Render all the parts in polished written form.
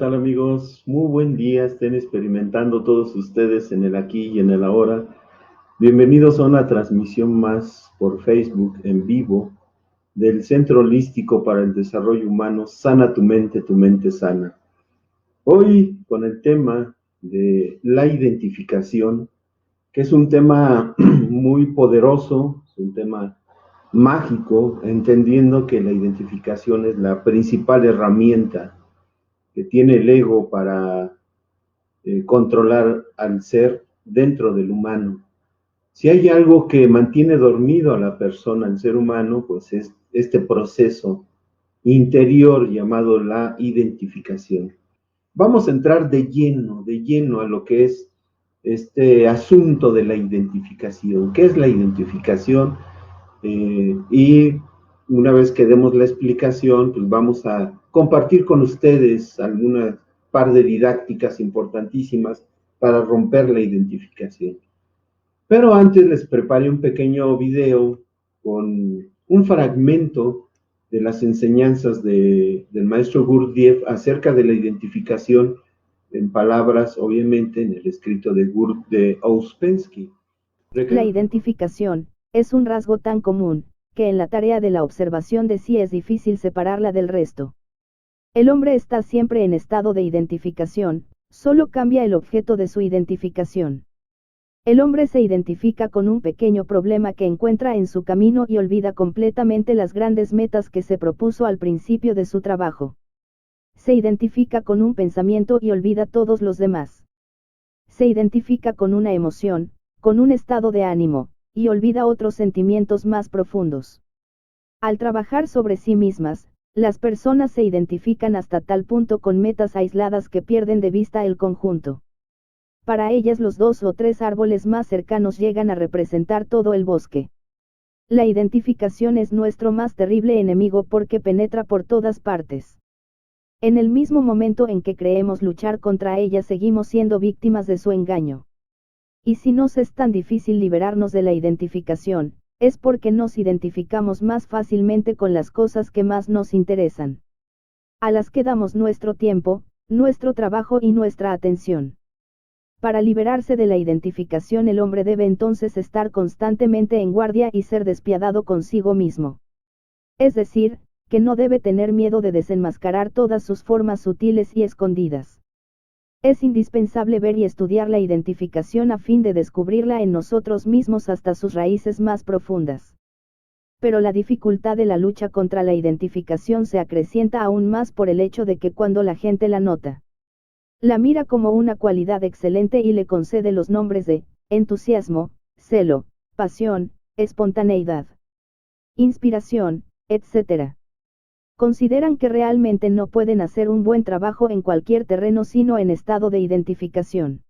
tal amigos? Muy buen día, estén experimentando todos ustedes en el aquí y en el ahora. Bienvenidos a una transmisión más por Facebook en vivo del Centro Holístico para el Desarrollo Humano, Sana tu mente sana. Hoy con el tema de la identificación, que es un tema muy poderoso, es un tema mágico, entendiendo que la identificación es la principal herramienta que tiene el ego para controlar al ser dentro del humano. Si hay algo que mantiene dormido a la persona, al ser humano, pues es este proceso interior llamado la identificación. Vamos a entrar de lleno a lo que es este asunto de la identificación. ¿Qué es la identificación? Y una vez que demos la explicación, pues vamos a compartir con ustedes algunas par de didácticas importantísimas para romper la identificación. Pero antes les preparé un pequeño video con un fragmento de las enseñanzas del maestro Gurdjieff acerca de la identificación en palabras, obviamente, en el escrito de Ouspensky. La identificación es un rasgo tan común, que en la tarea de la observación de sí es difícil separarla del resto. El hombre está siempre en estado de identificación, solo cambia el objeto de su identificación. El hombre se identifica con un pequeño problema que encuentra en su camino y olvida completamente las grandes metas que se propuso al principio de su trabajo. Se identifica con un pensamiento y olvida todos los demás. Se identifica con una emoción, con un estado de ánimo, y olvida otros sentimientos más profundos. Al trabajar sobre sí mismas, las personas se identifican hasta tal punto con metas aisladas que pierden de vista el conjunto. Para ellas los 2 o 3 árboles más cercanos llegan a representar todo el bosque. La identificación es nuestro más terrible enemigo porque penetra por todas partes. En el mismo momento en que creemos luchar contra ella seguimos siendo víctimas de su engaño. Y si nos es tan difícil liberarnos de la identificación, es porque nos identificamos más fácilmente con las cosas que más nos interesan. A las que damos nuestro tiempo, nuestro trabajo y nuestra atención. Para liberarse de la identificación el hombre debe entonces estar constantemente en guardia y ser despiadado consigo mismo. Es decir, que no debe tener miedo de desenmascarar todas sus formas sutiles y escondidas. Es indispensable ver y estudiar la identificación a fin de descubrirla en nosotros mismos hasta sus raíces más profundas. Pero la dificultad de la lucha contra la identificación se acrecienta aún más por el hecho de que cuando la gente la nota, la mira como una cualidad excelente y le concede los nombres de entusiasmo, celo, pasión, espontaneidad, inspiración, etc. Consideran que realmente no pueden hacer un buen trabajo en cualquier terreno sino en estado de identificación.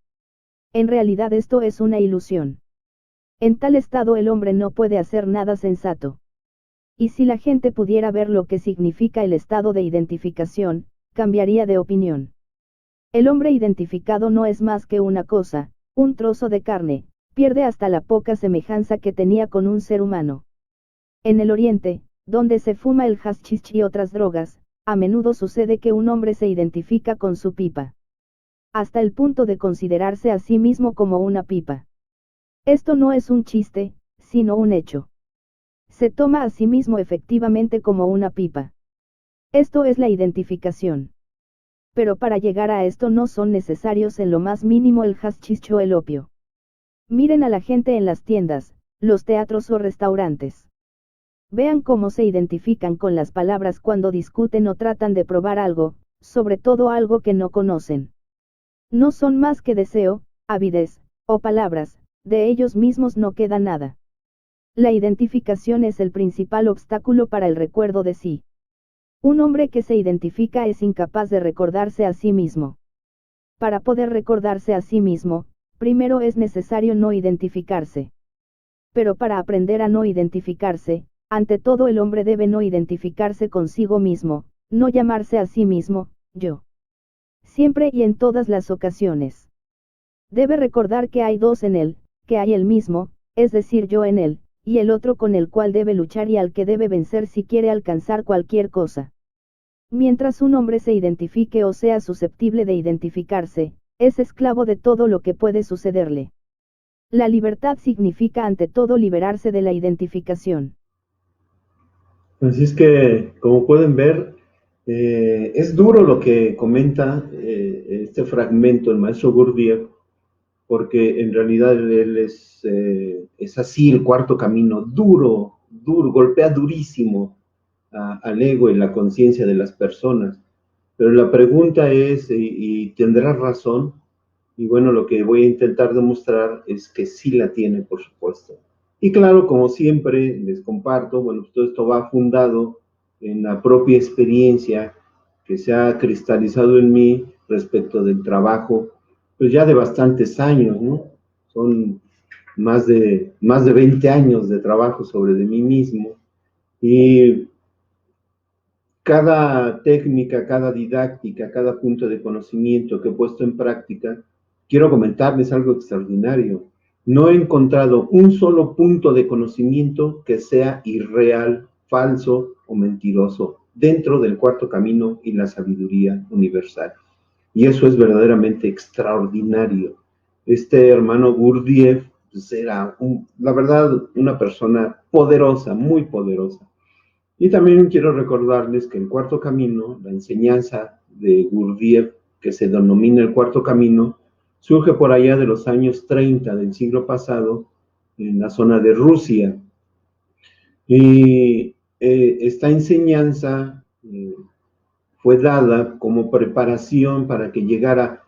En realidad esto es una ilusión. En tal estado el hombre no puede hacer nada sensato. Y si la gente pudiera ver lo que significa el estado de identificación, cambiaría de opinión. El hombre identificado no es más que una cosa, un trozo de carne, pierde hasta la poca semejanza que tenía con un ser humano. En el Oriente, donde se fuma el hashish y otras drogas, a menudo sucede que un hombre se identifica con su pipa. Hasta el punto de considerarse a sí mismo como una pipa. Esto no es un chiste, sino un hecho. Se toma a sí mismo efectivamente como una pipa. Esto es la identificación. Pero para llegar a esto no son necesarios en lo más mínimo el hashish o el opio. Miren a la gente en las tiendas, los teatros o restaurantes. Vean cómo se identifican con las palabras cuando discuten o tratan de probar algo, sobre todo algo que no conocen. No son más que deseo, avidez, o palabras, de ellos mismos no queda nada. La identificación es el principal obstáculo para el recuerdo de sí. Un hombre que se identifica es incapaz de recordarse a sí mismo. Para poder recordarse a sí mismo, primero es necesario no identificarse. Pero para aprender a no identificarse, ante todo el hombre debe no identificarse consigo mismo, no llamarse a sí mismo, yo. Siempre y en todas las ocasiones. Debe recordar que hay dos en él, que hay el mismo, es decir yo en él, y el otro con el cual debe luchar y al que debe vencer si quiere alcanzar cualquier cosa. Mientras un hombre se identifique o sea susceptible de identificarse, es esclavo de todo lo que puede sucederle. La libertad significa ante todo liberarse de la identificación. Así es que, como pueden ver, es duro lo que comenta este fragmento el maestro Gurdjieff, porque en realidad él es así el cuarto camino, duro, duro, golpea durísimo al ego y la conciencia de las personas. Pero la pregunta es, y tendrá razón, y bueno, lo que voy a intentar demostrar es que sí la tiene, por supuesto. Y claro, como siempre, les comparto, bueno, todo esto va fundado en la propia experiencia que se ha cristalizado en mí respecto del trabajo, pues ya de bastantes años, ¿no? Son más de 20 años de trabajo sobre de mí mismo. Y cada técnica, cada didáctica, cada punto de conocimiento que he puesto en práctica, quiero comentarles algo extraordinario. No he encontrado un solo punto de conocimiento que sea irreal, falso o mentiroso dentro del cuarto camino y la sabiduría universal. Y eso es verdaderamente extraordinario. Este hermano Gurdjieff pues era, la verdad, una persona poderosa, muy poderosa. Y también quiero recordarles que el cuarto camino, la enseñanza de Gurdjieff, que se denomina el cuarto camino, surge por allá de los años 30 del siglo pasado, en la zona de Rusia. Y esta enseñanza fue dada como preparación para que llegara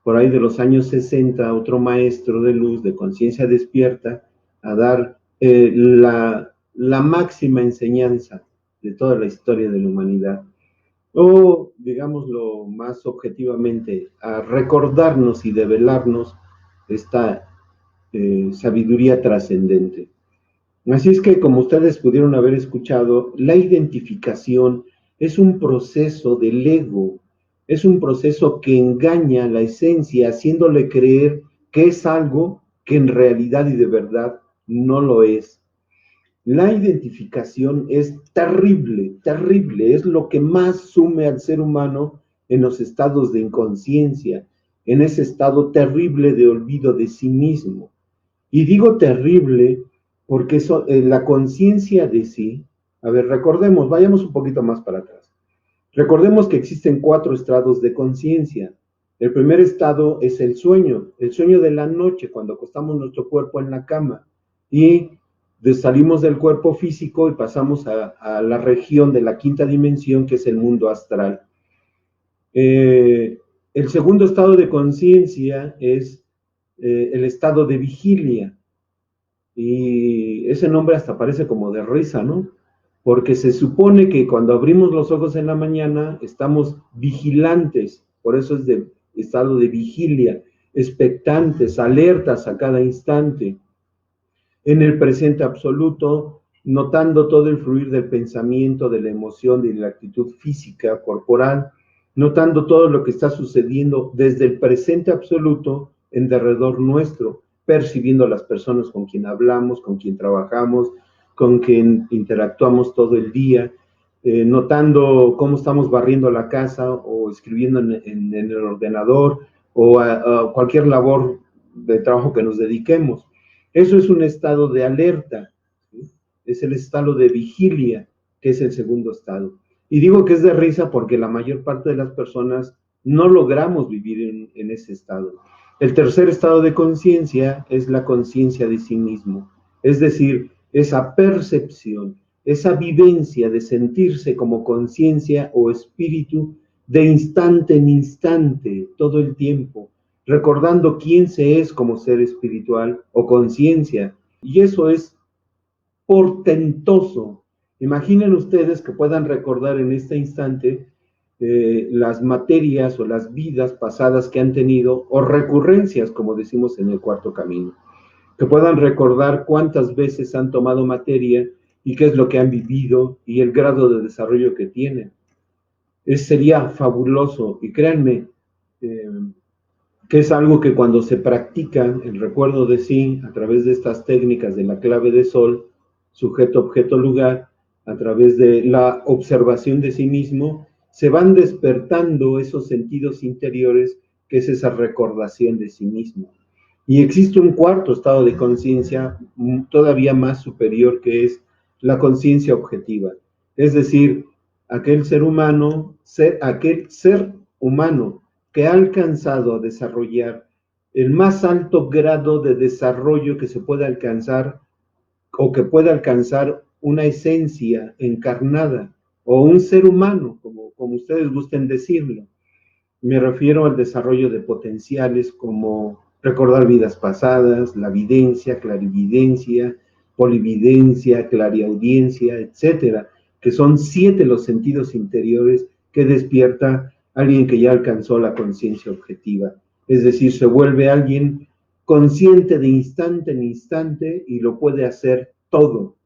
por ahí de los años 60 otro maestro de luz, de conciencia despierta, a dar la máxima enseñanza de toda la historia de la humanidad. O, digámoslo más objetivamente, a recordarnos y develarnos esta sabiduría trascendente. Así es que, como ustedes pudieron haber escuchado, la identificación es un proceso del ego, es un proceso que engaña la esencia, haciéndole creer que es algo que en realidad y de verdad no lo es. La identificación es terrible, terrible, es lo que más sume al ser humano en los estados de inconsciencia, en ese estado terrible de olvido de sí mismo. Y digo terrible porque la conciencia de sí, a ver, recordemos, vayamos un poquito más para atrás. Recordemos que existen 4 estados de conciencia. El primer estado es el sueño de la noche, cuando acostamos nuestro cuerpo en la cama y salimos del cuerpo físico y pasamos a la región de la quinta dimensión, que es el mundo astral. El segundo estado de conciencia es el estado de vigilia. Y ese nombre hasta parece como de risa, ¿no? Porque se supone que cuando abrimos los ojos en la mañana estamos vigilantes, por eso es de estado de vigilia, expectantes, alertas a cada instante, en el presente absoluto, notando todo el fluir del pensamiento, de la emoción, de la actitud física, corporal, notando todo lo que está sucediendo desde el presente absoluto en derredor nuestro, percibiendo a las personas con quien hablamos, con quien trabajamos, con quien interactuamos todo el día, notando cómo estamos barriendo la casa o escribiendo en el ordenador o a cualquier labor de trabajo que nos dediquemos. Eso es un estado de alerta, ¿sí? Es el estado de vigilia, que es el segundo estado. Y digo que es de risa porque la mayor parte de las personas no logramos vivir en ese estado. El tercer estado de conciencia es la conciencia de sí mismo, es decir, esa percepción, esa vivencia de sentirse como conciencia o espíritu de instante en instante, todo el tiempo, recordando quién se es como ser espiritual o conciencia. Y eso es portentoso. Imaginen ustedes que puedan recordar en este instante las materias o las vidas pasadas que han tenido, o recurrencias, como decimos en el cuarto camino, que puedan recordar cuántas veces han tomado materia y qué es lo que han vivido y el grado de desarrollo que tienen. Sería fabuloso, y créanme, que es algo que cuando se practica el recuerdo de sí a través de estas técnicas de la clave de sol, sujeto, objeto, lugar, a través de la observación de sí mismo, se van despertando esos sentidos interiores, que es esa recordación de sí mismo. Y existe un cuarto estado de conciencia todavía más superior, que es la conciencia objetiva. Es decir, aquel ser humano que ha alcanzado a desarrollar el más alto grado de desarrollo que se puede alcanzar, o que puede alcanzar una esencia encarnada, o un ser humano, como ustedes gusten decirlo. Me refiero al desarrollo de potenciales como recordar vidas pasadas, la videncia, clarividencia, polividencia, clariaudiencia, etcétera, que son 7 los sentidos interiores que despierta alguien que ya alcanzó la conciencia objetiva. Es decir, se vuelve alguien consciente de instante en instante y lo puede hacer todo.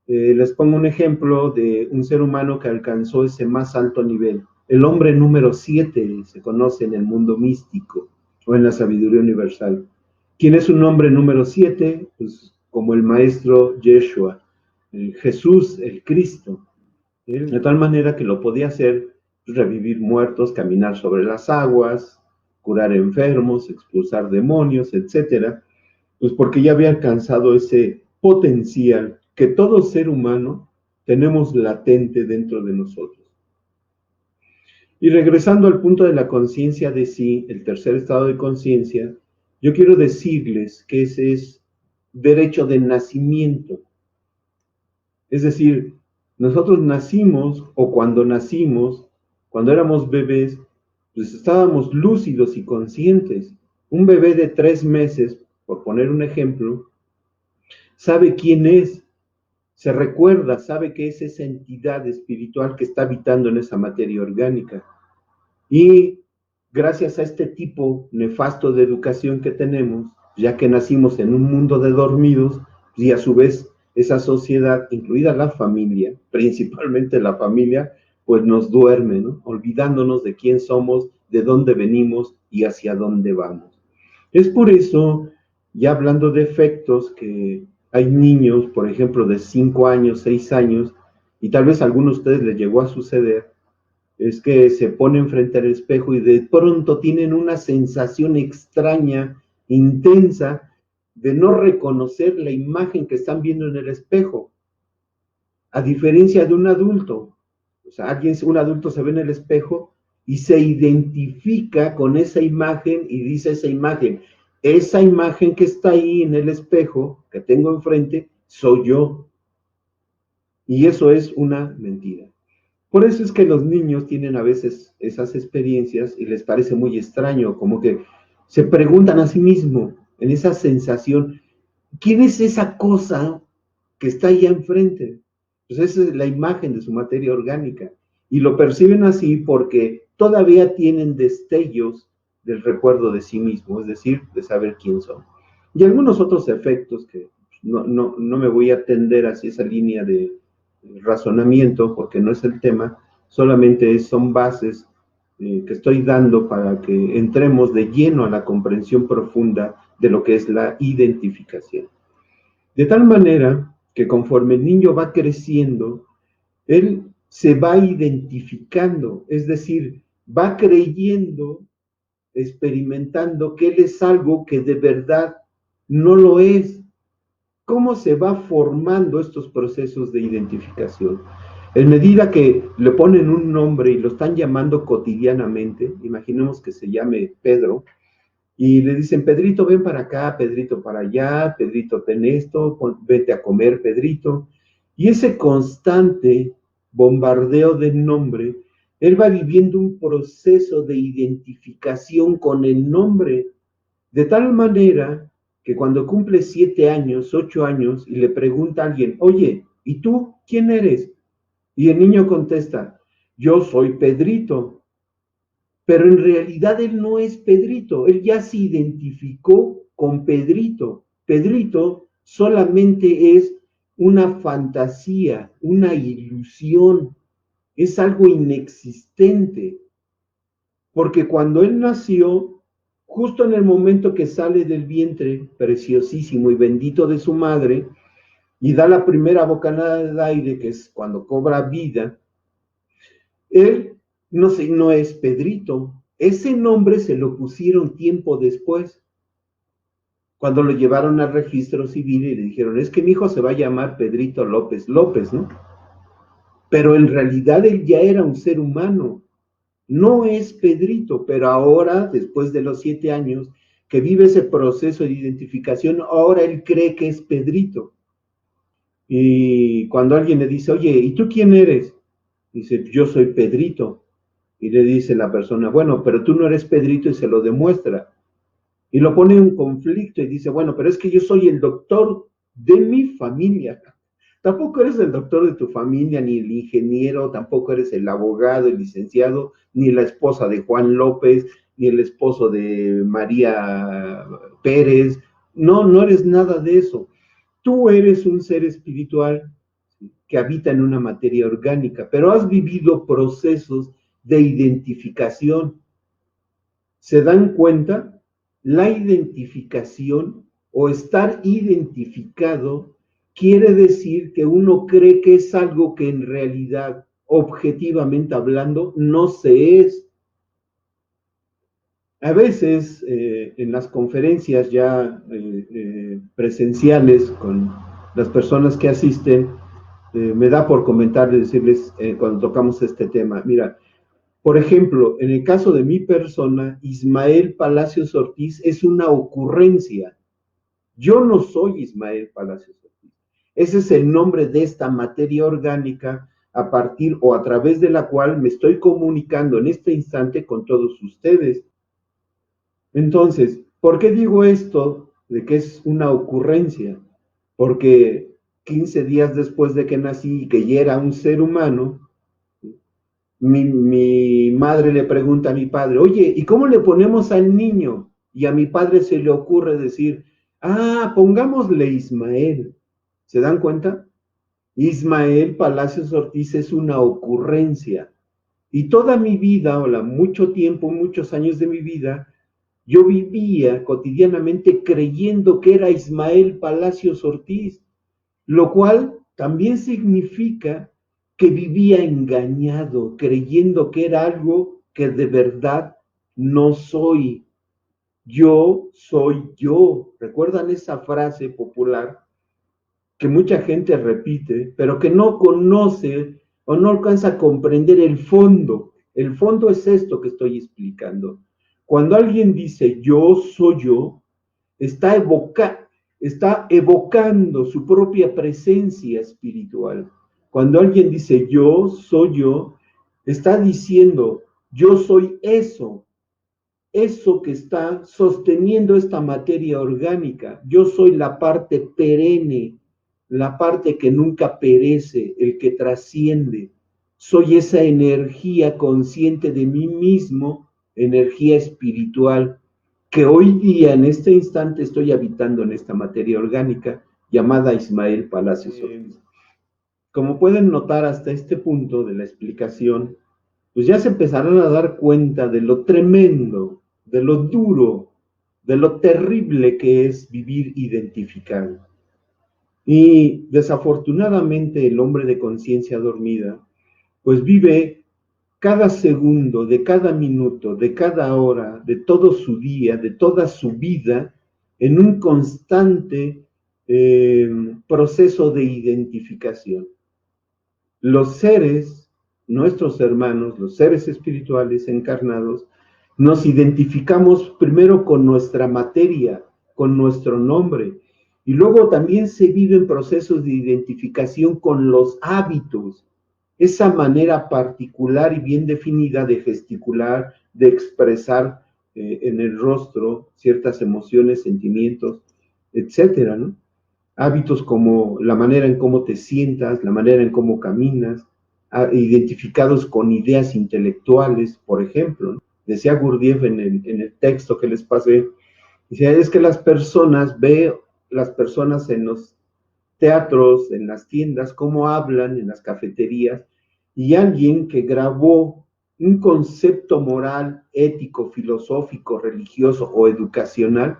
Les pongo un ejemplo de un ser humano que alcanzó ese más alto nivel. El hombre número 7 se conoce en el mundo místico o en la sabiduría universal. ¿Quién es un hombre número 7? Pues como el maestro Yeshua, Jesús, el Cristo. De tal manera que lo podía hacer, revivir muertos, caminar sobre las aguas, curar enfermos, expulsar demonios, etcétera, pues porque ya había alcanzado ese potencial que todo ser humano tenemos latente dentro de nosotros. Y regresando al punto de la conciencia de sí, el tercer estado de conciencia, yo quiero decirles que ese es derecho de nacimiento. Es decir, nosotros nacimos, o cuando nacimos, cuando éramos bebés, pues estábamos lúcidos y conscientes. Un bebé de 3 meses, por poner un ejemplo, sabe quién es, se recuerda, sabe que es esa entidad espiritual que está habitando en esa materia orgánica. Y gracias a este tipo nefasto de educación que tenemos, ya que nacimos en un mundo de dormidos, y a su vez esa sociedad, incluida la familia, principalmente la familia, pues nos duerme, ¿no? Olvidándonos de quién somos, de dónde venimos y hacia dónde vamos. Es por eso, ya hablando de efectos, que hay niños, por ejemplo, de 5 años, 6 años, y tal vez a algunos de ustedes les llegó a suceder, es que se ponen frente al espejo y de pronto tienen una sensación extraña, intensa, de no reconocer la imagen que están viendo en el espejo, a diferencia de un adulto. O sea, un adulto se ve en el espejo y se identifica con esa imagen y dice esa imagen que está ahí en el espejo, que tengo enfrente, soy yo. Y eso es una mentira. Por eso es que los niños tienen a veces esas experiencias y les parece muy extraño, como que se preguntan a sí mismos en esa sensación, ¿quién es esa cosa que está allá enfrente? Pues esa es la imagen de su materia orgánica. Y lo perciben así porque todavía tienen destellos del recuerdo de sí mismo, es decir, de saber quién son. Y algunos otros efectos que no me voy a atender hacia esa línea de razonamiento, porque no es el tema, solamente son bases que estoy dando para que entremos de lleno a la comprensión profunda de lo que es la identificación. De tal manera que conforme el niño va creciendo, él se va identificando, es decir, va creyendo, experimentando que él es algo que de verdad no lo es. ¿Cómo se va formando estos procesos de identificación? En medida que le ponen un nombre y lo están llamando cotidianamente, imaginemos que se llame Pedro, y le dicen, Pedrito, ven para acá, Pedrito para allá, Pedrito, ten esto, vete a comer, Pedrito. Y ese constante bombardeo del nombre, él va viviendo un proceso de identificación con el nombre, de tal manera que cuando cumple 7 años, 8 años, y le pregunta a alguien, oye, ¿y tú quién eres? Y el niño contesta, yo soy Pedrito. Pero en realidad él no es Pedrito, él ya se identificó con Pedrito. Pedrito solamente es una fantasía, una ilusión, es algo inexistente. Porque cuando él nació, justo en el momento que sale del vientre preciosísimo y bendito de su madre, y da la primera bocanada de aire, que es cuando cobra vida, él no sé, no es Pedrito. Ese nombre se lo pusieron tiempo después, cuando lo llevaron al registro civil y le dijeron, es que mi hijo se va a llamar Pedrito López López, ¿no? Pero en realidad él ya era un ser humano. No es Pedrito, pero ahora, después de los 7 años que vive ese proceso de identificación, ahora él cree que es Pedrito. Y cuando alguien le dice, oye, ¿y tú quién eres? Dice, yo soy Pedrito. Y le dice la persona, bueno, pero tú no eres Pedrito, y se lo demuestra. Y lo pone en un conflicto y dice, bueno, pero es que yo soy el doctor de mi familia. Tampoco eres el doctor de tu familia, ni el ingeniero, tampoco eres el abogado, el licenciado, ni la esposa de Juan López, ni el esposo de María Pérez. No, no eres nada de eso. Tú eres un ser espiritual que habita en una materia orgánica, pero has vivido procesos de identificación. ¿Se dan cuenta? La identificación o estar identificado quiere decir que uno cree que es algo que en realidad, objetivamente hablando, no se es. A veces en las conferencias ya presenciales con las personas que asisten, me da por comentar y decirles cuando tocamos este tema, mira, por ejemplo, en el caso de mi persona, Ismael Palacios Ortiz es una ocurrencia. Yo no soy Ismael Palacios Ortiz. Ese es el nombre de esta materia orgánica a partir o a través de la cual me estoy comunicando en este instante con todos ustedes. Entonces, ¿por qué digo esto de que es una ocurrencia? Porque 15 días después de que nací y que ya era un ser humano, mi madre le pregunta a mi padre, oye, ¿y cómo le ponemos al niño? Y a mi padre se le ocurre decir, pongámosle Ismael. ¿Se dan cuenta? Ismael Palacios Ortiz es una ocurrencia. Y toda mi vida, mucho tiempo, muchos años de mi vida, yo vivía cotidianamente creyendo que era Ismael Palacios Ortiz, lo cual también significa que vivía engañado, creyendo que era algo que de verdad no soy. Yo soy yo. ¿Recuerdan esa frase popular que mucha gente repite, pero que no conoce o no alcanza a comprender el fondo? El fondo es esto que estoy explicando. Cuando alguien dice yo soy yo, está evocando su propia presencia espiritual. Cuando alguien dice yo soy yo, está diciendo yo soy eso que está sosteniendo esta materia orgánica. Yo soy la parte perenne, la parte que nunca perece, el que trasciende. Soy esa energía consciente de mí mismo, energía espiritual, que hoy día, en este instante, estoy habitando en esta materia orgánica llamada Ismael Palacios Ortiz. Como pueden notar hasta este punto de la explicación, pues ya se empezarán a dar cuenta de lo tremendo, de lo duro, de lo terrible que es vivir identificado. Y desafortunadamente el hombre de conciencia dormida, pues vive cada segundo, de cada minuto, de cada hora, de todo su día, de toda su vida, en un constante proceso de identificación. Los seres, nuestros hermanos, los seres espirituales encarnados, nos identificamos primero con nuestra materia, con nuestro nombre, y luego también se viven procesos de identificación con los hábitos, esa manera particular y bien definida de gesticular, de expresar en el rostro ciertas emociones, sentimientos, etcétera, ¿no? Hábitos como la manera en cómo te sientas, la manera en cómo caminas, identificados con ideas intelectuales, por ejemplo, ¿no? Decía Gurdjieff en el texto que les pasé, decía, es que las personas en los teatros, en las tiendas, cómo hablan en las cafeterías, y alguien que grabó un concepto moral, ético, filosófico, religioso o educacional,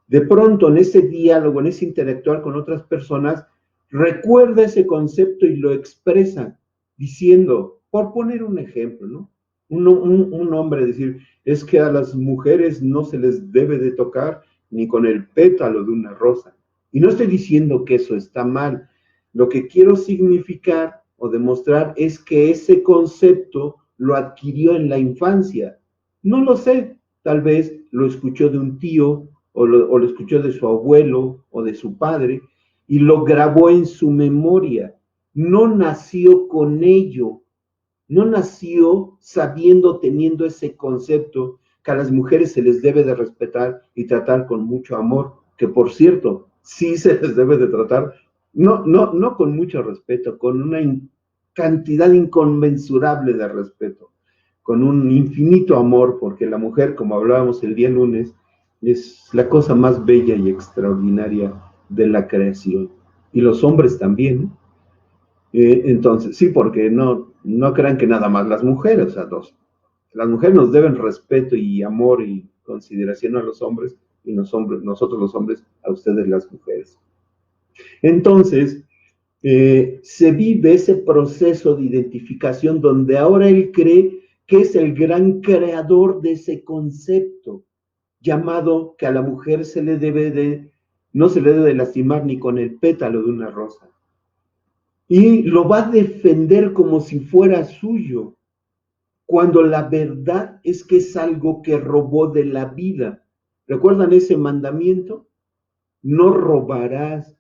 de pronto en ese diálogo, en ese interactuar con otras personas, recuerda ese concepto y lo expresa diciendo, por poner un ejemplo, ¿no? Un hombre decir, es que a las mujeres no se les debe de tocar ni con el pétalo de una rosa. Y no estoy diciendo que eso está mal. Lo que quiero significar o demostrar es que ese concepto lo adquirió en la infancia. No lo sé, tal vez lo escuchó de un tío o lo escuchó de su abuelo o de su padre y lo grabó en su memoria. No nació con ello, no nació sabiendo, teniendo ese concepto que a las mujeres se les debe de respetar y tratar con mucho amor, que por cierto, sí se les debe de tratar, no con mucho respeto, con una cantidad inconmensurable de respeto, con un infinito amor, porque la mujer, como hablábamos el día lunes, es la cosa más bella y extraordinaria de la creación. Y los hombres también. Entonces, sí, porque no crean que nada más las mujeres, o sea, las mujeres nos deben respeto y amor y consideración a los hombres y nosotros los hombres a ustedes las mujeres. Entonces, se vive ese proceso de identificación donde ahora él cree que es el gran creador de ese concepto llamado que a la mujer no se le debe de lastimar ni con el pétalo de una rosa. Y lo va a defender como si fuera suyo, cuando la verdad es que es algo que robó de la vida. ¿Recuerdan ese mandamiento? No robarás.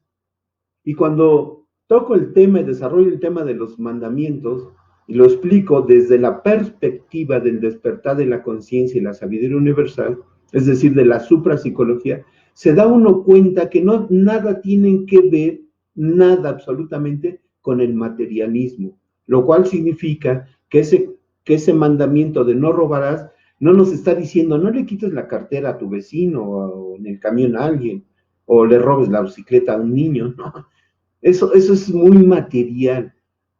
Y cuando toco el tema y desarrollo el tema de los mandamientos, y lo explico desde la perspectiva del despertar de la conciencia y la sabiduría universal, es decir, de la suprapsicología, se da uno cuenta que nada tienen que ver, nada absolutamente, con el materialismo, lo cual significa que ese mandamiento de no robarás no nos está diciendo no le quites la cartera a tu vecino o en el camión a alguien o le robes la bicicleta a un niño, no. Eso es muy material.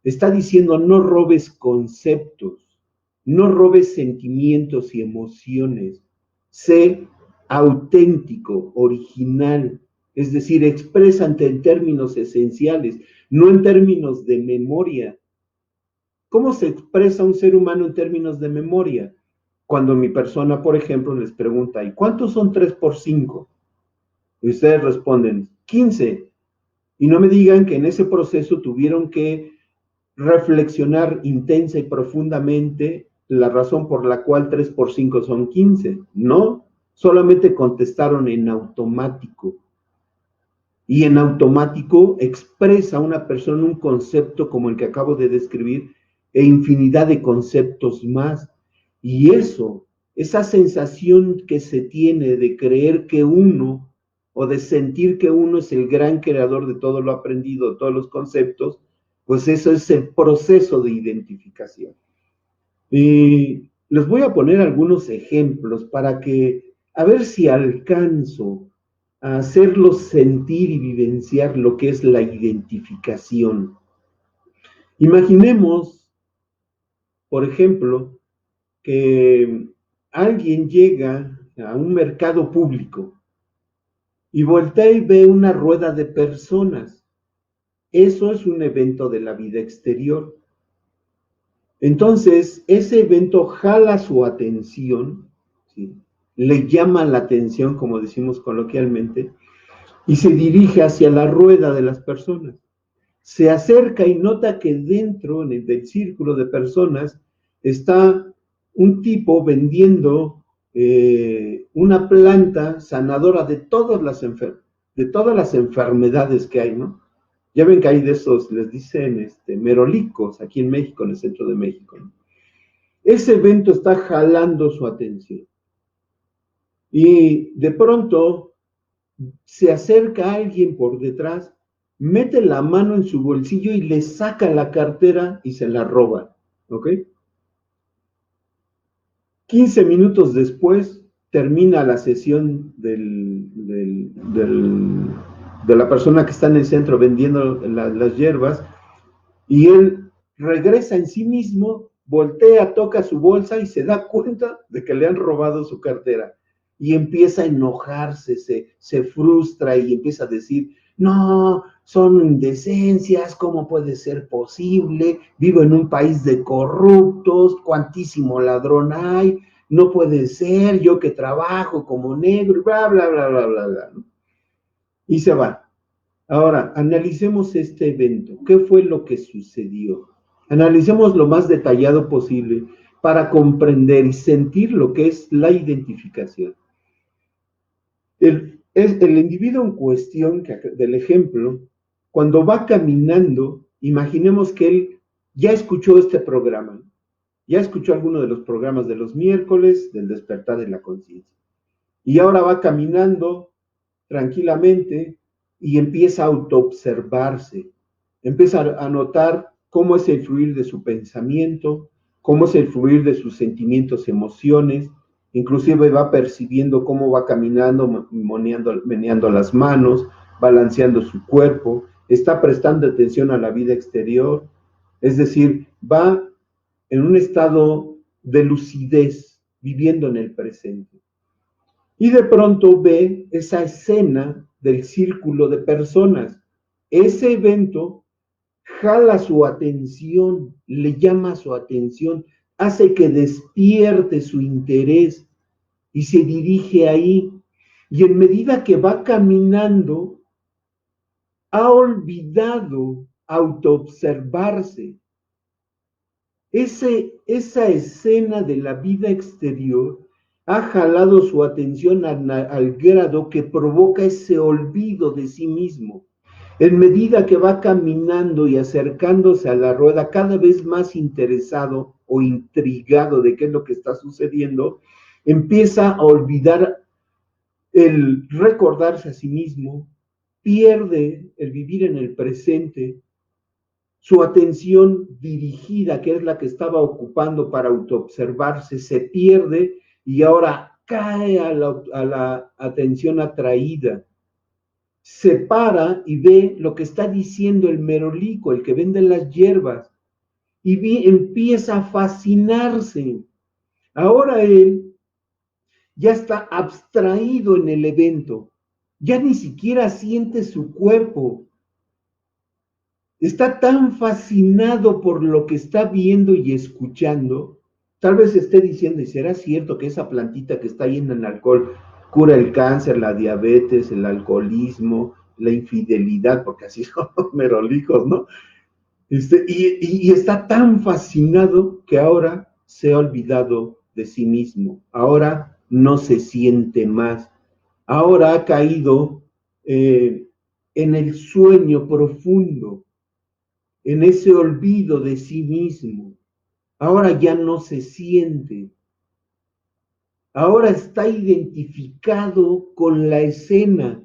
Está diciendo no robes conceptos, no robes sentimientos y emociones. Sé auténtico, original, es decir, exprésate en términos esenciales, no en términos de memoria. ¿Cómo se expresa un ser humano en términos de memoria? Cuando mi persona, por ejemplo, les pregunta, ¿y cuántos son 3 por 5? Y ustedes responden, 15. Y no me digan que en ese proceso tuvieron que reflexionar intensa y profundamente la razón por la cual 3 por 5 son 15. No, solamente contestaron en automático. Y en automático expresa una persona un concepto como el que acabo de describir e infinidad de conceptos más. Y esa sensación que se tiene de creer que uno o de sentir que uno es el gran creador de todo lo aprendido, de todos los conceptos, pues eso es el proceso de identificación. Y les voy a poner algunos ejemplos para que, a ver si alcanzo a hacerlos sentir y vivenciar lo que es la identificación. Imaginemos, por ejemplo, que alguien llega a un mercado público y voltea y ve una rueda de personas. Eso es un evento de la vida exterior. Entonces, ese evento jala su atención, ¿sí? Le llama la atención, como decimos coloquialmente, y se dirige hacia la rueda de las personas. Se acerca y nota que dentro del círculo de personas está un tipo vendiendo una planta sanadora de todas las enfermedades que hay, ¿no? Ya ven que hay de esos, les dicen merolicos aquí en México, en el centro de México, ¿no? Ese evento está jalando su atención. Y de pronto se acerca alguien por detrás, mete la mano en su bolsillo y le saca la cartera y se la roba, ¿ok? 15 minutos después termina la sesión de la persona que está en el centro vendiendo las hierbas y él regresa en sí mismo, voltea, toca su bolsa y se da cuenta de que le han robado su cartera y empieza a enojarse, se frustra y empieza a decir, no, son indecencias, ¿cómo puede ser posible? Vivo en un país de corruptos, cuantísimo ladrón hay, no puede ser, yo que trabajo como negro, bla, bla, bla, bla, bla, bla. Y se va. Ahora, analicemos este evento. ¿Qué fue lo que sucedió? Analicemos lo más detallado posible para comprender y sentir lo que es la identificación. El individuo en cuestión del ejemplo, cuando va caminando, imaginemos que él ya escuchó este programa, ya escuchó alguno de los programas de los miércoles del despertar de la conciencia. Y ahora va caminando tranquilamente y empieza a autoobservarse, empieza a notar cómo es el fluir de su pensamiento, cómo es el fluir de sus sentimientos, emociones, inclusive va percibiendo cómo va caminando, meneando las manos, balanceando su cuerpo, está prestando atención a la vida exterior, es decir, va en un estado de lucidez, viviendo en el presente. Y de pronto ve esa escena del círculo de personas. Ese evento jala su atención, le llama su atención, hace que despierte su interés y se dirige ahí. Y en medida que va caminando, ha olvidado autoobservarse. Esa escena de la vida exterior ha jalado su atención al grado que provoca ese olvido de sí mismo. En medida que va caminando y acercándose a la rueda, cada vez más interesado o intrigado de qué es lo que está sucediendo, empieza a olvidar el recordarse a sí mismo, pierde el vivir en el presente, su atención dirigida, que es la que estaba ocupando para autoobservarse, se pierde y ahora cae a la atención atraída. Se para y ve lo que está diciendo el merolico, el que vende las hierbas, y empieza a fascinarse. Ahora él ya está abstraído en el evento, ya ni siquiera siente su cuerpo. Está tan fascinado por lo que está viendo y escuchando, tal vez esté diciendo, ¿y será cierto que esa plantita que está llena en alcohol cura el cáncer, la diabetes, el alcoholismo, la infidelidad? Porque así son los merolicos, ¿no? Y está tan fascinado que ahora se ha olvidado de sí mismo, ahora no se siente más, ahora ha caído en el sueño profundo, en ese olvido de sí mismo. Ahora ya no se siente. Ahora está identificado con la escena.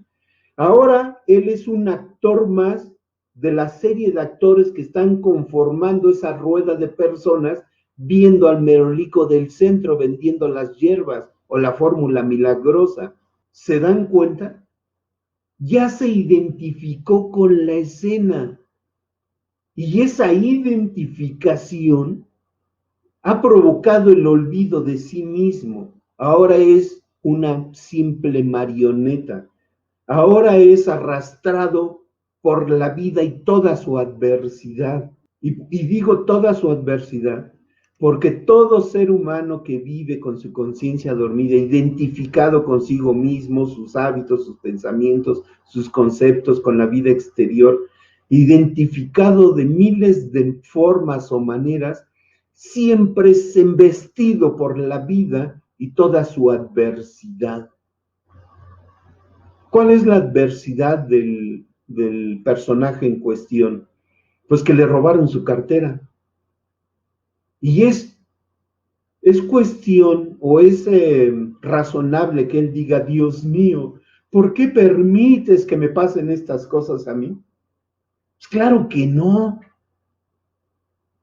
Ahora él es un actor más de la serie de actores que están conformando esa rueda de personas, viendo al merolico del centro vendiendo las hierbas o la fórmula milagrosa. ¿Se dan cuenta? Ya se identificó con la escena. Y esa identificación ha provocado el olvido de sí mismo. Ahora es una simple marioneta. Ahora es arrastrado por la vida y toda su adversidad. Y digo toda su adversidad, porque todo ser humano que vive con su conciencia dormida, identificado consigo mismo, sus hábitos, sus pensamientos, sus conceptos con la vida exterior, identificado de miles de formas o maneras, siempre es embestido por la vida y toda su adversidad. ¿Cuál es la adversidad del personaje en cuestión? Pues que le robaron su cartera. Y es cuestión o es razonable que él diga, Dios mío, ¿por qué permites que me pasen estas cosas a mí? Pues claro que no.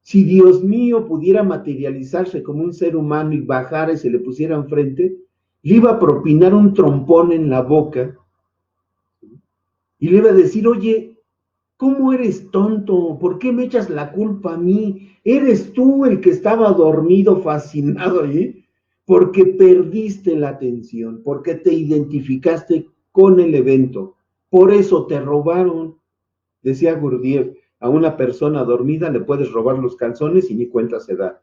Si Dios mío pudiera materializarse como un ser humano y bajara y se le pusiera enfrente, le iba a propinar un trompón en la boca y le iba a decir, oye, ¿cómo eres tonto? ¿Por qué me echas la culpa a mí? ¿Eres tú el que estaba dormido, fascinado ahí? Porque perdiste la atención, porque te identificaste con el evento. Por eso te robaron. Decía Gurdjieff, a una persona dormida le puedes robar los calzones y ni cuenta se da.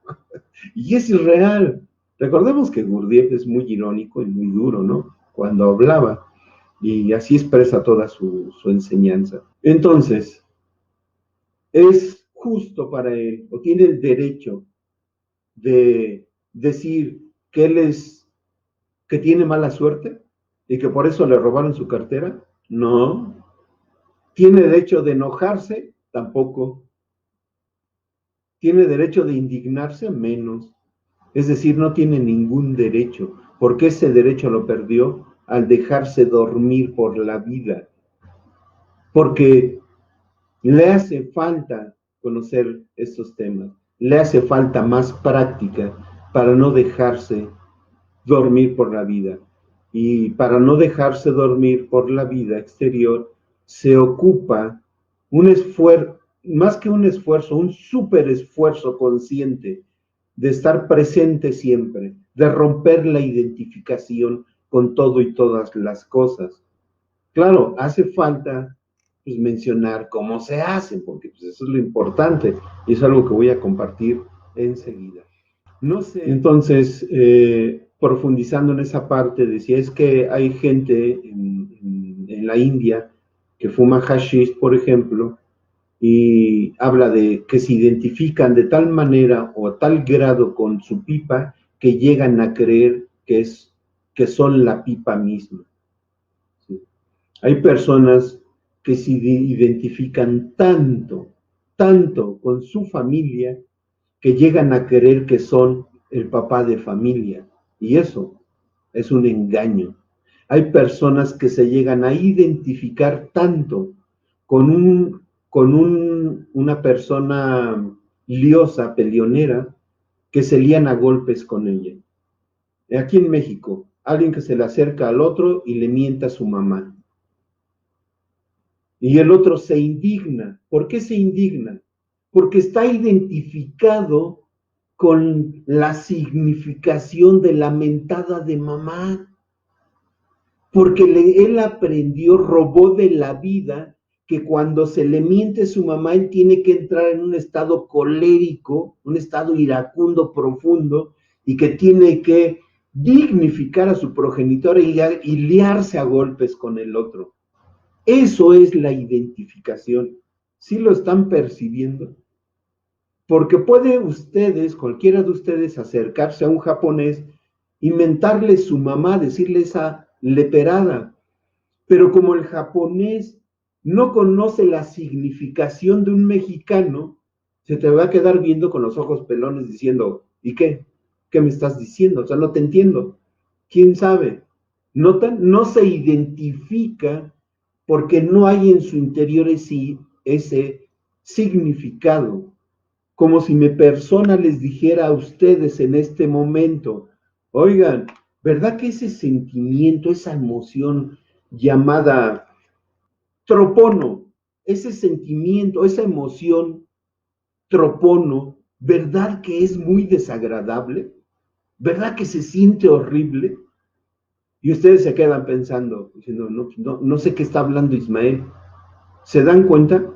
Y es irreal. Recordemos que Gurdjieff es muy irónico y muy duro, ¿no? Cuando hablaba, y así expresa toda su enseñanza. Entonces, es justo para él, o tiene el derecho de decir que que tiene mala suerte y que por eso le robaron su cartera. No. ¿Tiene derecho de enojarse? Tampoco. ¿Tiene derecho de indignarse? Menos. Es decir, no tiene ningún derecho, porque ese derecho lo perdió al dejarse dormir por la vida, porque le hace falta conocer estos temas, le hace falta más práctica para no dejarse dormir por la vida. Y para no dejarse dormir por la vida exterior, se ocupa un esfuerzo, más que un esfuerzo, un súper esfuerzo consciente de estar presente siempre, de romper la identificación con todo y todas las cosas. Claro, hace falta pues, mencionar cómo se hacen, porque pues, eso es lo importante y es algo que voy a compartir enseguida. No sé. Entonces, profundizando en esa parte, decía, es que hay gente en la India que fuma hashish, por ejemplo, y habla de que se identifican de tal manera o a tal grado con su pipa que llegan a creer que son la pipa misma. ¿Sí? Hay personas que se identifican tanto con su familia, que llegan a creer que son el papá de familia. Y eso es un engaño. Hay personas que se llegan a identificar tanto con una persona liosa, peleonera, que se lían a golpes con ella. Aquí en México, alguien que se le acerca al otro y le mienta a su mamá. Y el otro se indigna. ¿Por qué se indigna? Porque está identificado con la significación de la mentada de mamá. Porque él aprendió, robó de la vida, que cuando se le miente a su mamá, él tiene que entrar en un estado colérico, un estado iracundo profundo, y que tiene que dignificar a su progenitor y liarse a golpes con el otro. Eso es la identificación. ¿Sí lo están percibiendo? Porque puede ustedes, cualquiera de ustedes, acercarse a un japonés, inventarle su mamá, decirle esa leperada, pero como el japonés no conoce la significación de un mexicano, se te va a quedar viendo con los ojos pelones diciendo, ¿y qué? ¿Qué me estás diciendo? O sea, no te entiendo. ¿Quién sabe? No se identifica porque no hay en su interior ese significado. Como si mi persona les dijera a ustedes en este momento, oigan, ¿verdad que ese sentimiento, esa emoción llamada tropono, ese sentimiento, esa emoción tropono, ¿verdad que es muy desagradable? ¿Verdad que se siente horrible? Y ustedes se quedan pensando, diciendo, no sé qué está hablando Ismael. ¿Se dan cuenta?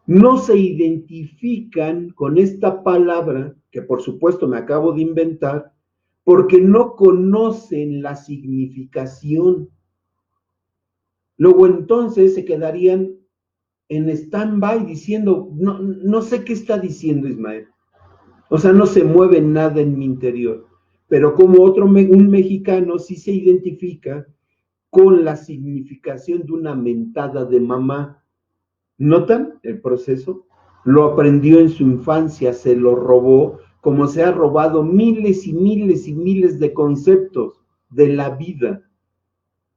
No se identifican con esta palabra, que por supuesto me acabo de inventar, porque no conocen la significación. Luego entonces se quedarían en stand-by diciendo, no sé qué está diciendo Ismael. O sea, no se mueve nada en mi interior. Pero como un mexicano sí se identifica con la significación de una mentada de mamá. ¿Notan el proceso? Lo aprendió en su infancia, se lo robó, como se ha robado miles y miles y miles de conceptos de la vida,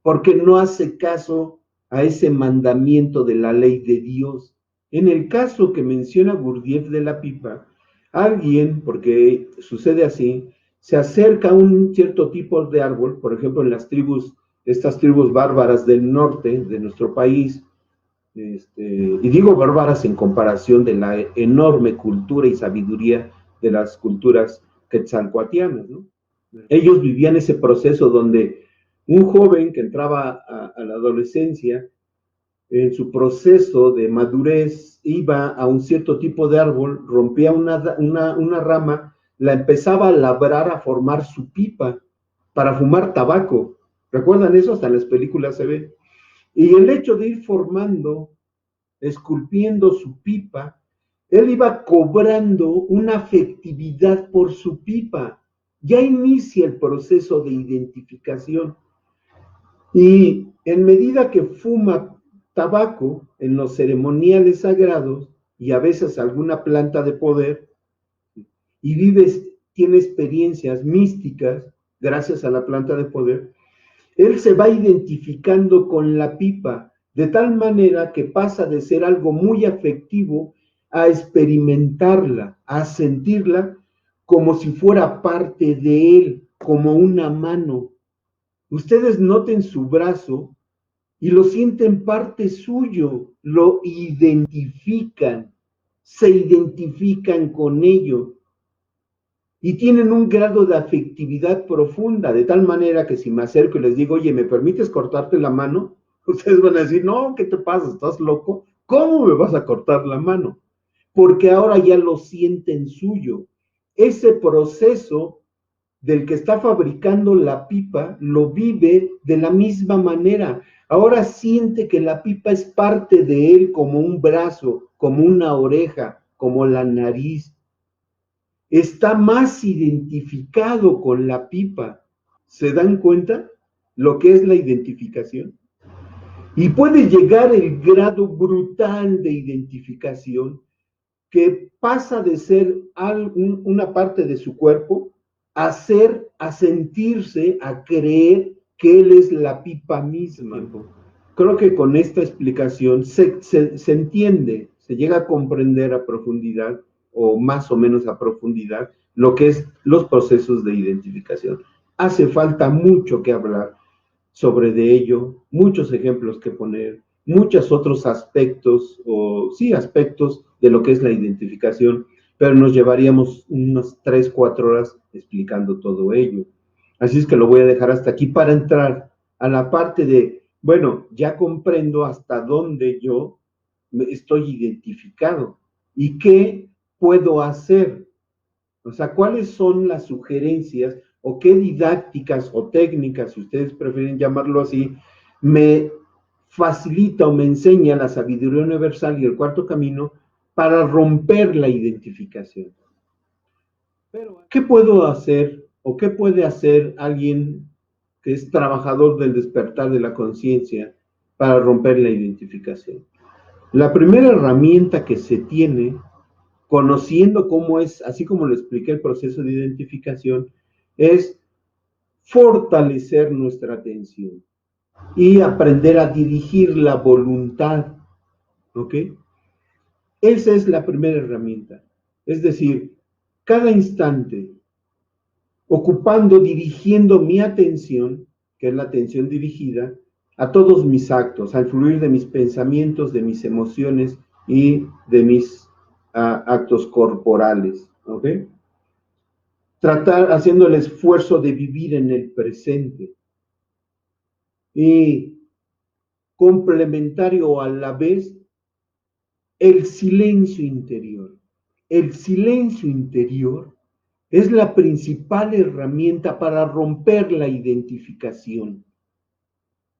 porque no hace caso a ese mandamiento de la ley de Dios. En el caso que menciona Gurdjieff de la pipa, alguien, porque sucede así, se acerca a un cierto tipo de árbol, por ejemplo en las tribus, estas tribus bárbaras del norte de nuestro país, y digo bárbaras en comparación de la enorme cultura y sabiduría de las culturas quetzalcoatlianas, ¿no? Ellos vivían ese proceso donde un joven que entraba a la adolescencia en su proceso de madurez, iba a un cierto tipo de árbol, rompía una rama, la empezaba a labrar, a formar su pipa para fumar tabaco. ¿Recuerdan eso? Hasta en las películas se ve. Y el hecho de ir formando, esculpiendo su pipa, él iba cobrando una afectividad por su pipa. Ya inicia el proceso de identificación. Y en medida que fuma tabaco en los ceremoniales sagrados y a veces alguna planta de poder, y tiene experiencias místicas gracias a la planta de poder, él se va identificando con la pipa de tal manera que pasa de ser algo muy afectivo a experimentarla, a sentirla como si fuera parte de él, como una mano. Ustedes noten su brazo y lo sienten parte suyo, lo identifican, se identifican con ello y tienen un grado de afectividad profunda, de tal manera que si me acerco y les digo, oye, ¿me permites cortarte la mano? Ustedes van a decir, no, ¿qué te pasa? ¿Estás loco? ¿Cómo me vas a cortar la mano? Porque ahora ya lo sienten suyo. Ese proceso del que está fabricando la pipa lo vive de la misma manera. Ahora siente que la pipa es parte de él como un brazo, como una oreja, como la nariz. Está más identificado con la pipa. ¿Se dan cuenta lo que es la identificación? Y puede llegar el grado brutal de identificación que pasa de ser una parte de su cuerpo a sentirse, a creer que él es la pipa misma. Creo que con esta explicación se entiende, se llega a comprender a profundidad, o más o menos a profundidad, lo que es los procesos de identificación. Hace falta mucho que hablar sobre de ello, muchos ejemplos que poner, muchos otros aspectos, aspectos de lo que es la identificación, pero nos llevaríamos unas 3, 4 horas explicando todo ello. Así es que lo voy a dejar hasta aquí para entrar a la parte de, bueno, ya comprendo hasta dónde yo estoy identificado y qué puedo hacer. O sea, ¿cuáles son las sugerencias o qué didácticas o técnicas, si ustedes prefieren llamarlo así, me facilita o me enseña la sabiduría universal y el cuarto camino para romper la identificación? Pero, ¿qué puedo hacer o qué puede hacer alguien que es trabajador del despertar de la conciencia para romper la identificación? La primera herramienta que se tiene, conociendo cómo es, así como lo expliqué el proceso de identificación, es fortalecer nuestra atención y aprender a dirigir la voluntad, ¿ok? Esa es la primera herramienta. Es decir, cada instante, ocupando, dirigiendo mi atención, que es la atención dirigida, a todos mis actos, al fluir de mis pensamientos, de mis emociones y de mis actos corporales, ¿ok? Tratar haciendo el esfuerzo de vivir en el presente y complementario a la vez el silencio interior. El silencio interior es la principal herramienta para romper la identificación.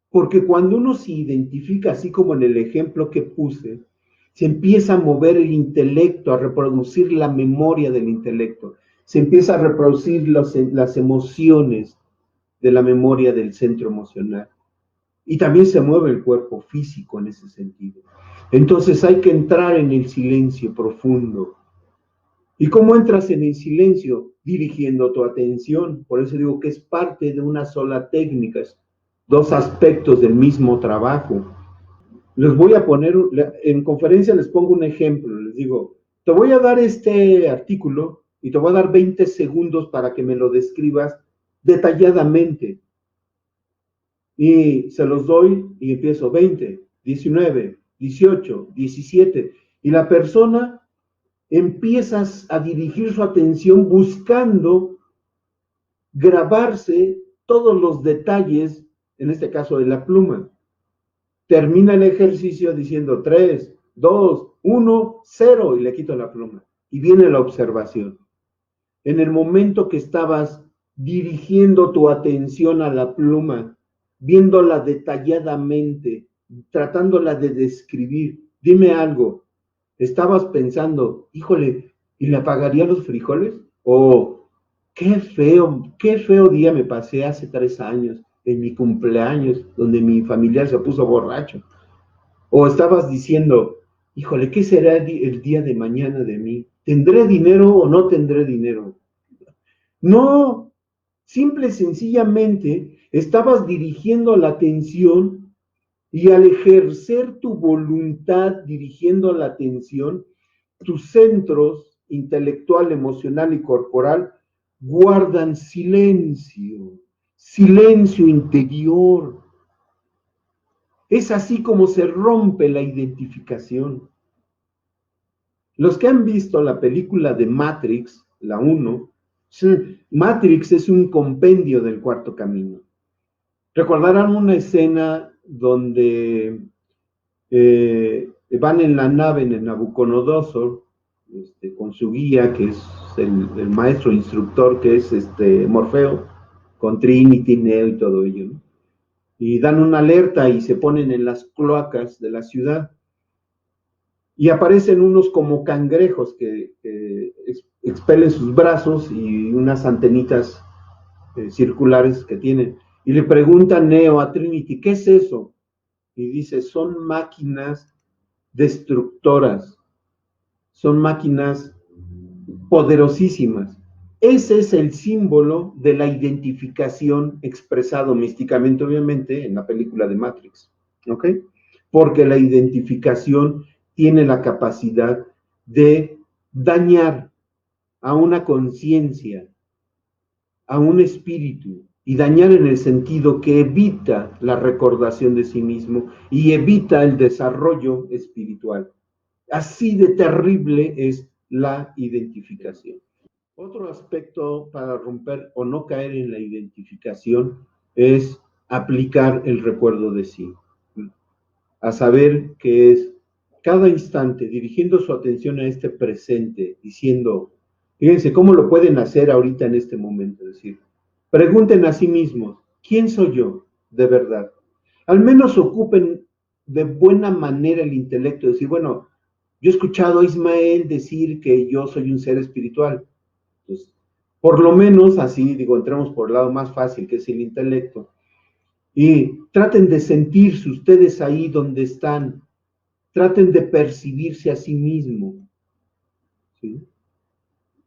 Porque cuando uno se identifica, así como en el ejemplo que puse, se empieza a mover el intelecto, a reproducir la memoria del intelecto, se empieza a reproducir las emociones de la memoria del centro emocional. Y también se mueve el cuerpo físico en ese sentido. Entonces hay que entrar en el silencio profundo. ¿Y cómo entras en el silencio? Dirigiendo tu atención. Por eso digo que es parte de una sola técnica, dos aspectos del mismo trabajo. Les voy a poner, en conferencia les pongo un ejemplo, les digo, te voy a dar este artículo y te voy a dar 20 segundos para que me lo describas detalladamente. Y se los doy y empiezo 20, 19, 18, 17. Y la persona empieza a dirigir su atención buscando grabarse todos los detalles, en este caso de la pluma. termina el ejercicio diciendo 3, 2, 1, 0 y le quito la pluma. Y viene la observación. En el momento que estabas dirigiendo tu atención a la pluma, viéndola detalladamente, tratándola de describir, dime algo, estabas pensando, híjole, ¿y le apagaría los frijoles? O qué feo día me pasé hace 3 años, en mi cumpleaños, donde mi familiar se puso borracho. O estabas diciendo, híjole, ¿qué será el día de mañana de mí? ¿Tendré dinero o no tendré dinero? No, simple y sencillamente estabas dirigiendo la atención y al ejercer tu voluntad dirigiendo la atención, tus centros intelectual, emocional y corporal guardan silencio, silencio interior. Es así como se rompe la identificación. Los que han visto la película de Matrix, la 1, Matrix es un compendio del cuarto camino. Recordarán una escena donde van en la nave en el Nabucodonosor, con su guía, que es el maestro instructor, que es Morfeo, con Trinity, Neo y todo ello, ¿no? Y dan una alerta y se ponen en las cloacas de la ciudad. Y aparecen unos como cangrejos que expelen sus brazos y unas antenitas circulares que tienen. Y le pregunta Neo a Trinity, ¿qué es eso? Y dice, son máquinas destructoras, son máquinas poderosísimas. Ese es el símbolo de la identificación expresado místicamente, obviamente, en la película de Matrix, ¿ok? Porque la identificación tiene la capacidad de dañar a una conciencia, a un espíritu, y dañar en el sentido que evita la recordación de sí mismo y evita el desarrollo espiritual. Así de terrible es la identificación. Otro aspecto para romper o no caer en la identificación es aplicar el recuerdo de sí, a saber que es cada instante dirigiendo su atención a este presente, diciendo, fíjense cómo lo pueden hacer ahorita en este momento, es decir, pregunten a sí mismos, ¿quién soy yo de verdad? Al menos ocupen de buena manera el intelecto, decir, bueno, yo he escuchado a Ismael decir que yo soy un ser espiritual. Entonces, por lo menos así, digo, entramos por el lado más fácil, que es el intelecto, y traten de sentirse ustedes ahí donde están, traten de percibirse a sí mismos, ¿sí?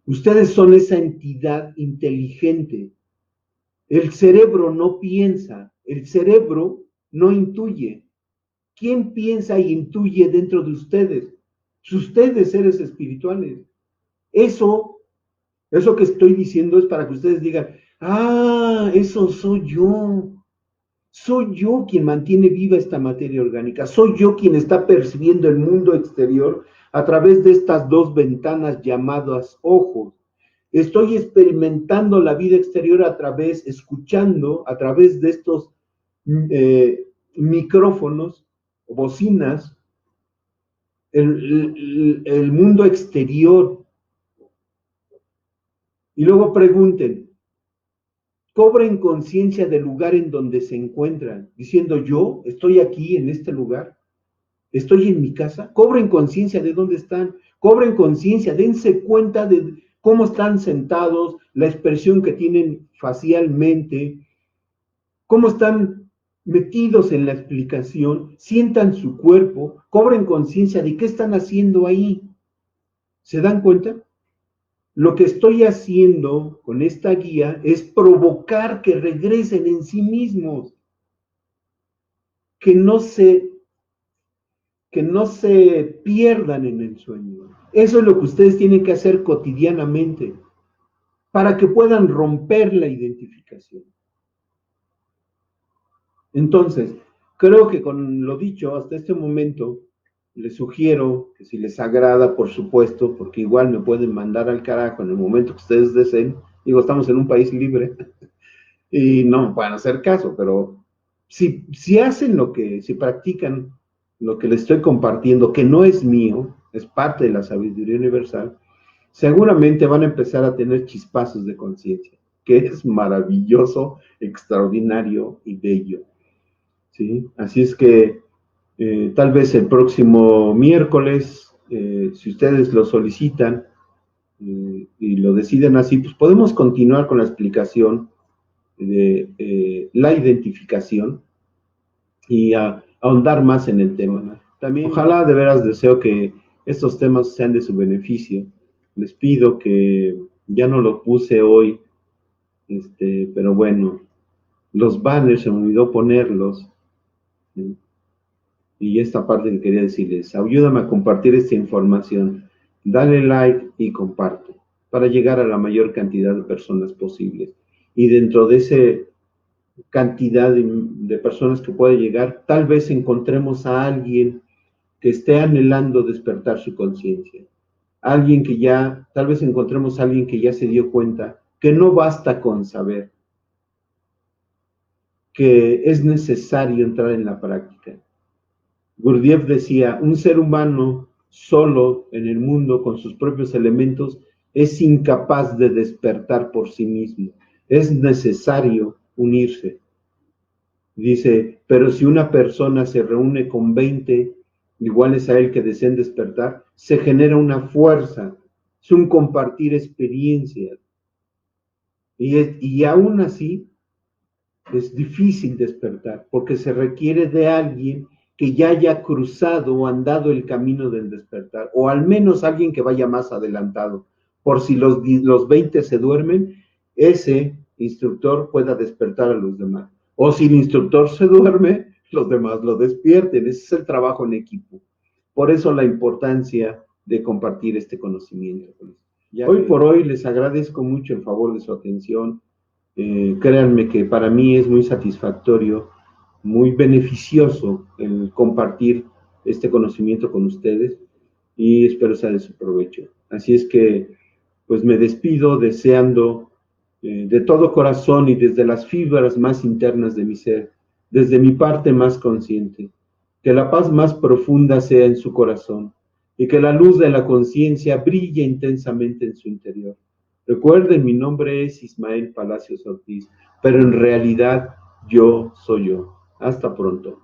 Ustedes son esa entidad inteligente. El cerebro no piensa, el cerebro no intuye. ¿Quién piensa y intuye dentro de ustedes? Ustedes, seres espirituales. Eso que estoy diciendo es para que ustedes digan, ah, eso soy yo. Soy yo quien mantiene viva esta materia orgánica. Soy yo quien está percibiendo el mundo exterior a través de estas dos ventanas llamadas ojos. Estoy experimentando la vida exterior escuchando a través de estos micrófonos, bocinas, el mundo exterior. Y luego pregunten, cobren conciencia del lugar en donde se encuentran, diciendo yo estoy aquí en este lugar, estoy en mi casa. Cobren conciencia de dónde están, cobren conciencia, dense cuenta de cómo están sentados, la expresión que tienen facialmente, cómo están metidos en la explicación, sientan su cuerpo, cobren conciencia de qué están haciendo ahí. ¿Se dan cuenta? Lo que estoy haciendo con esta guía es provocar que regresen en sí mismos, que no se pierdan en el sueño. Eso es lo que ustedes tienen que hacer cotidianamente para que puedan romper la identificación. Entonces, creo que con lo dicho hasta este momento, les sugiero que si les agrada, por supuesto, porque igual me pueden mandar al carajo en el momento que ustedes deseen. Digo, estamos en un país libre y no me pueden hacer caso, pero si hacen si practican lo que les estoy compartiendo, que no es mío, es parte de la sabiduría universal, seguramente van a empezar a tener chispazos de conciencia, que es maravilloso, extraordinario y bello, ¿sí? Así es que tal vez el próximo miércoles, si ustedes lo solicitan y lo deciden así, pues podemos continuar con la explicación de la identificación y ahondar más en el tema, ¿no? También, ojalá de veras deseo que estos temas sean de su beneficio. Les pido que ya no lo puse hoy, pero bueno, los banners se me olvidó ponerlos. ¿Sí? Y esta parte que quería decirles, ayúdame a compartir esta información, dale like y comparte para llegar a la mayor cantidad de personas posibles. Y dentro de ese cantidad de personas que puede llegar, tal vez encontremos a alguien que esté anhelando despertar su conciencia. Alguien que ya, tal vez encontremos a alguien que ya se dio cuenta que no basta con saber, que es necesario entrar en la práctica. Gurdjieff decía, un ser humano solo en el mundo con sus propios elementos es incapaz de despertar por sí mismo. Es necesario unirse. Dice, pero si una persona se reúne con 20 iguales a él que deseen despertar, se genera una fuerza, es un compartir experiencias. Y aún así es difícil despertar, porque se requiere de alguien que ya haya cruzado o andado el camino del despertar, o al menos alguien que vaya más adelantado, por si los 20 se duermen, ese instructor pueda despertar a los demás. O si el instructor se duerme, los demás lo despierten. Ese es el trabajo en equipo. Por eso la importancia de compartir este conocimiento. Hoy por hoy les agradezco mucho el favor de su atención. Créanme que para mí es muy satisfactorio, muy beneficioso el compartir este conocimiento con ustedes y espero sea de su provecho. Así es que, pues me despido deseando de todo corazón y desde las fibras más internas de mi ser, desde mi parte más consciente, que la paz más profunda sea en su corazón y que la luz de la conciencia brille intensamente en su interior. Recuerden, mi nombre es Ismael Palacios Ortiz, pero en realidad yo soy yo. Hasta pronto.